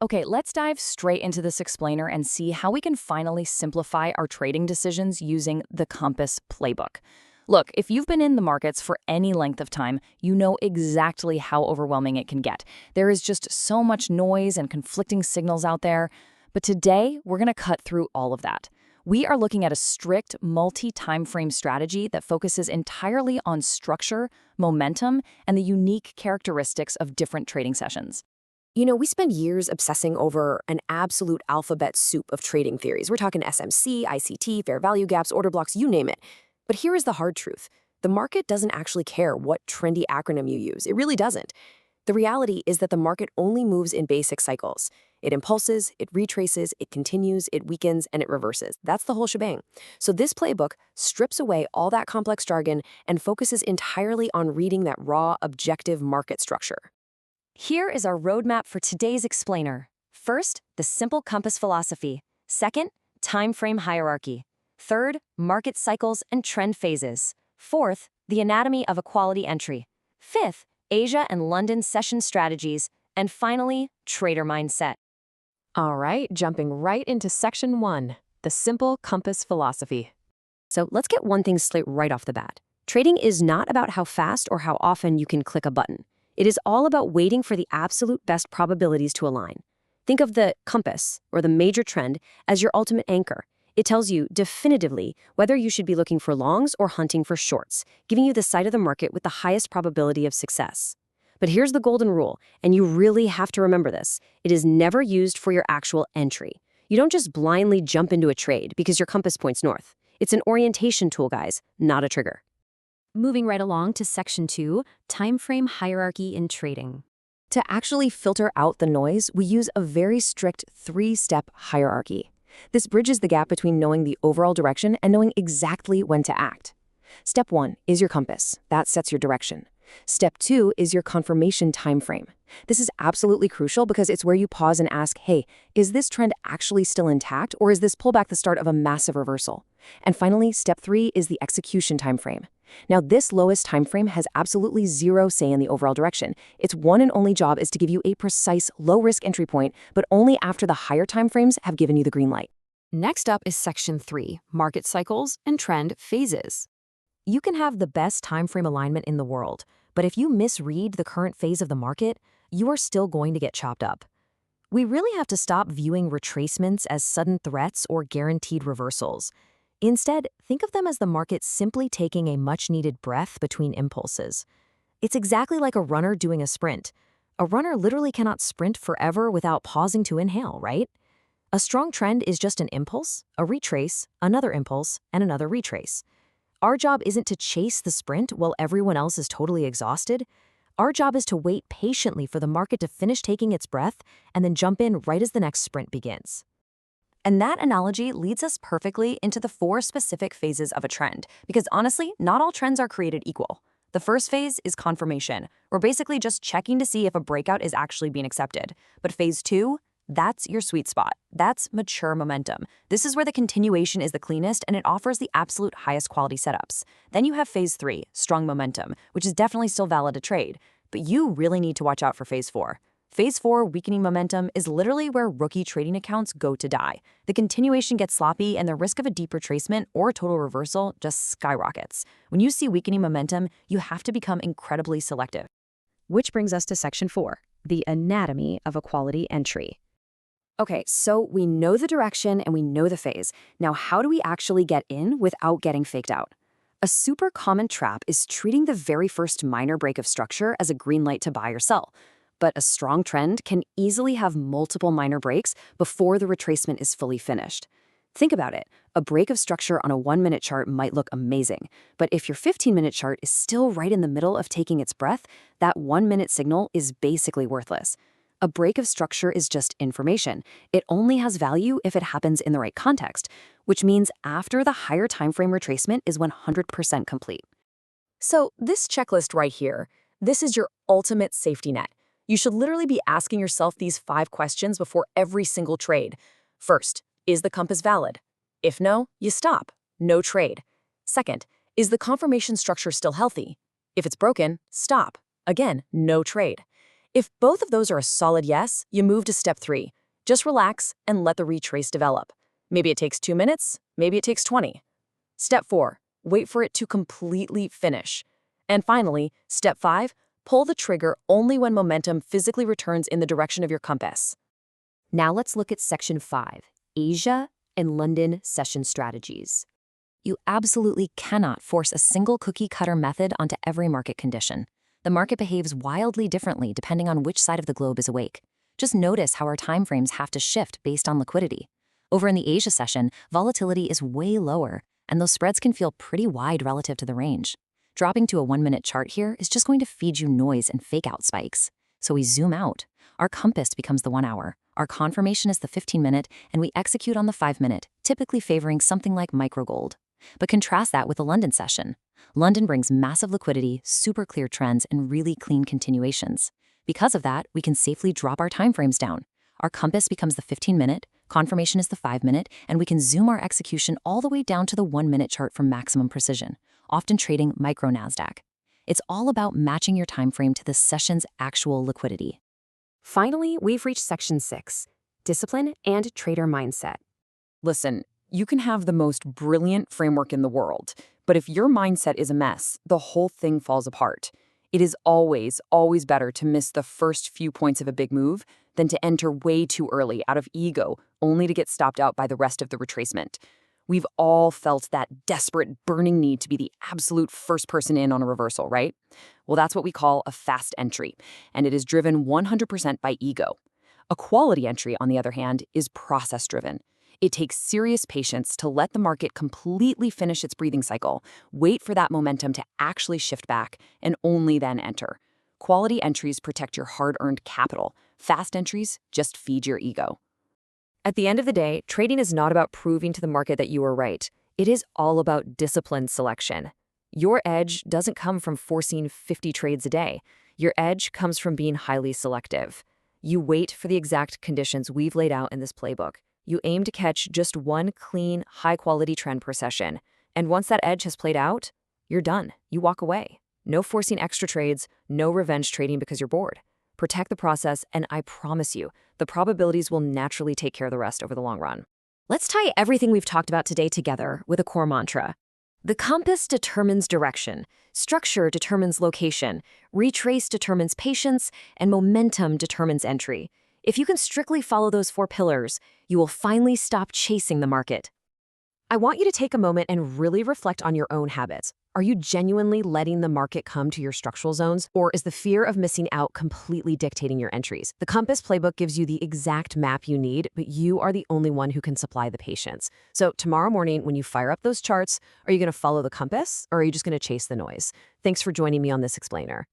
Okay, let's dive straight into this explainer and see how we can finally simplify our trading decisions using the Compass Playbook. Look, if you've been in the markets for any length of time, you know exactly how overwhelming it can get. There is just so much noise and conflicting signals out there. But today, we're going to cut through all of that. We are looking at a strict multi-time frame strategy that focuses entirely on structure, momentum, and the unique characteristics of different trading sessions. We spend years obsessing over an absolute alphabet soup of trading theories. We're talking SMC, ICT, fair value gaps, order blocks, you name it. But here is the hard truth. The market doesn't actually care what trendy acronym you use. It really doesn't. The reality is that the market only moves in basic cycles. It impulses, it retraces, it continues, it weakens, and it reverses. That's the whole shebang. So this playbook strips away all that complex jargon and focuses entirely on reading that raw, objective market structure. Here is our roadmap for today's explainer. First, the simple compass philosophy. Second, time frame hierarchy. Third, market cycles and trend phases. Fourth, the anatomy of a quality entry. Fifth, Asia and London session strategies. And finally, trader mindset. All right, jumping right into section 1, the simple compass philosophy. So let's get one thing straight right off the bat. Trading is not about how fast or how often you can click a button. It is all about waiting for the absolute best probabilities to align. Think of the compass, or the major trend, as your ultimate anchor. It tells you definitively whether you should be looking for longs or hunting for shorts, giving you the side of the market with the highest probability of success. But here's the golden rule, and you really have to remember this. It is never used for your actual entry. You don't just blindly jump into a trade because your compass points north. It's an orientation tool, guys, not a trigger. Moving right along to section 2, time frame hierarchy in trading. To actually filter out the noise, we use a very strict 3-step hierarchy. This bridges the gap between knowing the overall direction and knowing exactly when to act. Step 1 is your compass. That sets your direction. Step 2 is your confirmation time frame. This is absolutely crucial because it's where you pause and ask, hey, is this trend actually still intact, or is this pullback the start of a massive reversal? And finally, step 3 is the execution time frame. Now, this lowest time frame has absolutely zero say in the overall direction. Its one and only job is to give you a precise, low-risk entry point, but only after the higher time frames have given you the green light. Next up is section 3, market cycles and trend phases. You can have the best time frame alignment in the world, but if you misread the current phase of the market, you are still going to get chopped up. We really have to stop viewing retracements as sudden threats or guaranteed reversals. Instead, think of them as the market simply taking a much-needed breath between impulses. It's exactly like a runner doing a sprint. A runner literally cannot sprint forever without pausing to inhale, right? A strong trend is just an impulse, a retrace, another impulse, and another retrace. Our job isn't to chase the sprint while everyone else is totally exhausted. Our job is to wait patiently for the market to finish taking its breath and then jump in right as the next sprint begins. And that analogy leads us perfectly into the 4 specific phases of a trend, because honestly, not all trends are created equal. The first phase is confirmation. We're basically just checking to see if a breakout is actually being accepted. But phase 2, that's your sweet spot. That's mature momentum. This is where the continuation is the cleanest and it offers the absolute highest quality setups. Then you have phase 3, strong momentum, which is definitely still valid to trade. But you really need to watch out for phase 4. Phase 4, weakening momentum, is literally where rookie trading accounts go to die. The continuation gets sloppy and the risk of a deep retracement or a total reversal just skyrockets. When you see weakening momentum, you have to become incredibly selective. Which brings us to section 4, the anatomy of a quality entry. Okay, so we know the direction and we know the phase. Now, how do we actually get in without getting faked out? A super common trap is treating the very first minor break of structure as a green light to buy or sell. But a strong trend can easily have multiple minor breaks before the retracement is fully finished. Think about it. A break of structure on a 1-minute chart might look amazing, but if your 15-minute chart is still right in the middle of taking its breath, that 1-minute signal is basically worthless. A break of structure is just information. It only has value if it happens in the right context, which means after the higher timeframe retracement is 100% complete. So this checklist right here, this is your ultimate safety net. You should literally be asking yourself these 5 questions before every single trade. First, is the compass valid? If no, you stop. No trade. Second, is the confirmation structure still healthy? If it's broken, stop. Again, no trade. If both of those are a solid yes, you move to step 3. Just relax and let the retrace develop. Maybe it takes 2 minutes, maybe it takes 20. Step 4, wait for it to completely finish. And finally, step 5, pull the trigger only when momentum physically returns in the direction of your compass. Now let's look at Section 5, Asia and London Session Strategies. You absolutely cannot force a single cookie-cutter method onto every market condition. The market behaves wildly differently depending on which side of the globe is awake. Just notice how our timeframes have to shift based on liquidity. Over in the Asia session, volatility is way lower, and those spreads can feel pretty wide relative to the range. Dropping to a 1-minute chart here is just going to feed you noise and fake-out spikes. So we zoom out. Our compass becomes the 1 hour. Our confirmation is the 15-minute, and we execute on the 5-minute, typically favoring something like microgold. But contrast that with the London session. London brings massive liquidity, super clear trends, and really clean continuations. Because of that, we can safely drop our timeframes down. Our compass becomes the 15-minute, confirmation is the 5-minute, and we can zoom our execution all the way down to the 1-minute chart for maximum precision, often trading micro NASDAQ. It's all about matching your timeframe to the session's actual liquidity. Finally, we've reached Section 6, Discipline and Trader Mindset. Listen, you can have the most brilliant framework in the world, but if your mindset is a mess, the whole thing falls apart. It is always, always better to miss the first few points of a big move than to enter way too early out of ego, only to get stopped out by the rest of the retracement. We've all felt that desperate, burning need to be the absolute first person in on a reversal, right? Well, that's what we call a fast entry, and it is driven 100% by ego. A quality entry, on the other hand, is process-driven. It takes serious patience to let the market completely finish its breathing cycle, wait for that momentum to actually shift back, and only then enter. Quality entries protect your hard-earned capital. Fast entries just feed your ego. At the end of the day, trading is not about proving to the market that you are right. It is all about disciplined selection. Your edge doesn't come from forcing 50 trades a day. Your edge comes from being highly selective. You wait for the exact conditions we've laid out in this playbook. You aim to catch just one clean, high-quality trend per session. And once that edge has played out, you're done. You walk away. No forcing extra trades, no revenge trading because you're bored. Protect the process, and I promise you, the probabilities will naturally take care of the rest over the long run. Let's tie everything we've talked about today together with a core mantra. The compass determines direction, structure determines location, retrace determines patience, and momentum determines entry. If you can strictly follow those 4 pillars, you will finally stop chasing the market. I want you to take a moment and really reflect on your own habits. Are you genuinely letting the market come to your structural zones, or is the fear of missing out completely dictating your entries? The Compass Playbook gives you the exact map you need, but you are the only one who can supply the patience. So tomorrow morning, when you fire up those charts, are you going to follow the compass, or are you just going to chase the noise? Thanks for joining me on this explainer.